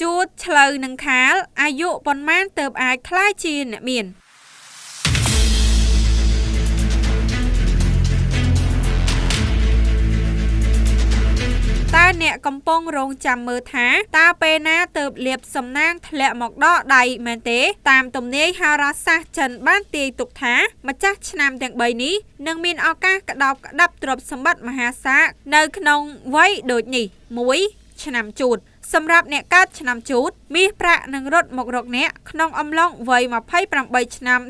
ជួតឆ្លូវនឹងខាលអាយុប៉ុន្មានទើបអាចក្លាយជាអ្នកមានតើអ្នកកំពុងរងចាំមើលថាតើពេលណាទើបលាភសំណាងធ្លាក់មកដកដៃមែនទេតាមទំនាយហោរាសាស្ត្រចិនបានទាយទុកថាម្ចាស់ឆ្នាំទាំង3នេះនឹងមានឱកាសក្តោបក្តាប់ទ្រព្យសម្បត្តិមហាសាលនៅក្នុងវ័យដូចនេះ1ឆ្នាំជូតសម្រាប់អ្នកកើតឆ្នាំជូតមាសប្រាក់នឹងរត់មករកអ្នកក្នុងអំឡុងវ័យ28ឆ្នាំ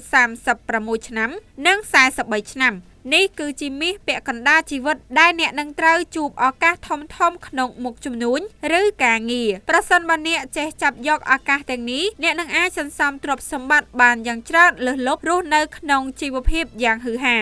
36ឆ្នាំនិង43ឆ្នាំនេះគឺជាមាសពាក់កណ្ដាលជីវិតដែលអ្នកនឹងត្រូវជួបឱកាសធំៗក្នុងមុខជំនួញឬការងារប្រសិនបើអ្នកចេះចាប់យកឱកាសទាំងនេះអ្នកនឹងអាចសន្សំទ្រព្យសម្បត្តិបានយ៉ាងច្រើនលើសលប់រស់នៅក្នុងជីវភាពយ៉ាងហ៊ឺហា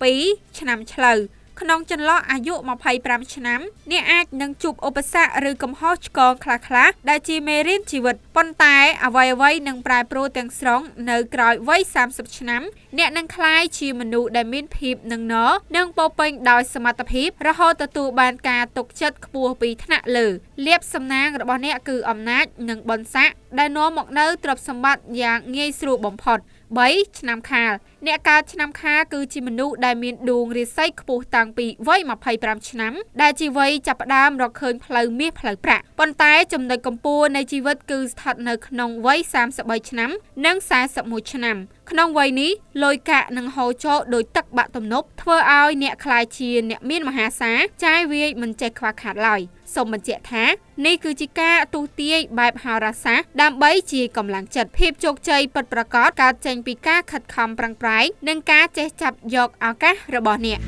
2ឆ្នាំឆ្លូវក្នុងចន្លោះអាយុ25ឆ្នាំអ្នកអាចនឹងជួបឧបសគ្គឬកំហុសឆ្គងខ្លះៗដែលជាមេរៀនជីវិតប៉ុន្តែអ្វីៗនឹងប្រែប្រួលទាំងស្រុងនៅក្រោយវ័យ30ឆ្នាំអ្នកនឹងក្លាយជាមនុស្សដែលមានភាពនឹងណនិងពោរពេញដោយសមត្ថភាពរហូតទទួលបានការទុកចិត្តខ្ពស់ពីថ្នាក់លើលាភសំណាងរបស់អ្នកគឺអំណាចនិងបុណ្យស័ក្តិដែលនាំមកនូវទ្រព្យសម្បត្តិយ៉ាងងាយស្រួលបំផុត3ឆ្នាំខាលអ្នកកើតឆ្នាំខាលគឺជាមនុស្សដែលមានដួងរាសីខ្ពស់តាំងពីវ័យ25ឆ្នាំដែលជាវ័យចាប់ផ្ដើមរកឃើញផ្លូវមាសផ្លូវប្រាក់ប៉ុន្តែចំណុចកំពូលនៃជីវិតគឺស្ថិតនៅក្នុងវ័យ33ឆ្នាំនិង41ឆ្នាំក្នុងវ័យនេះលុយកាក់នឹងហូរចូលដោយទឹកបាក់ទំនប់ធ្វើឲ្យអ្នកក្លាយជាអ្នកមានមហាសាលចាយវាយមិនចេះខ្វះខាតឡើយសូមបញ្ជាក់ថានេះគឺជាការទូទាយបែបហោរាសាស្ត្រដើម្បីជាកម្លាំងចិត្តភាពជោគជ័យពិតប្រាកដកើតចេញពីការខិតខំប្រឹងប្រែងនិងការចេះចាប់យកឱកាសរបស់អ្នក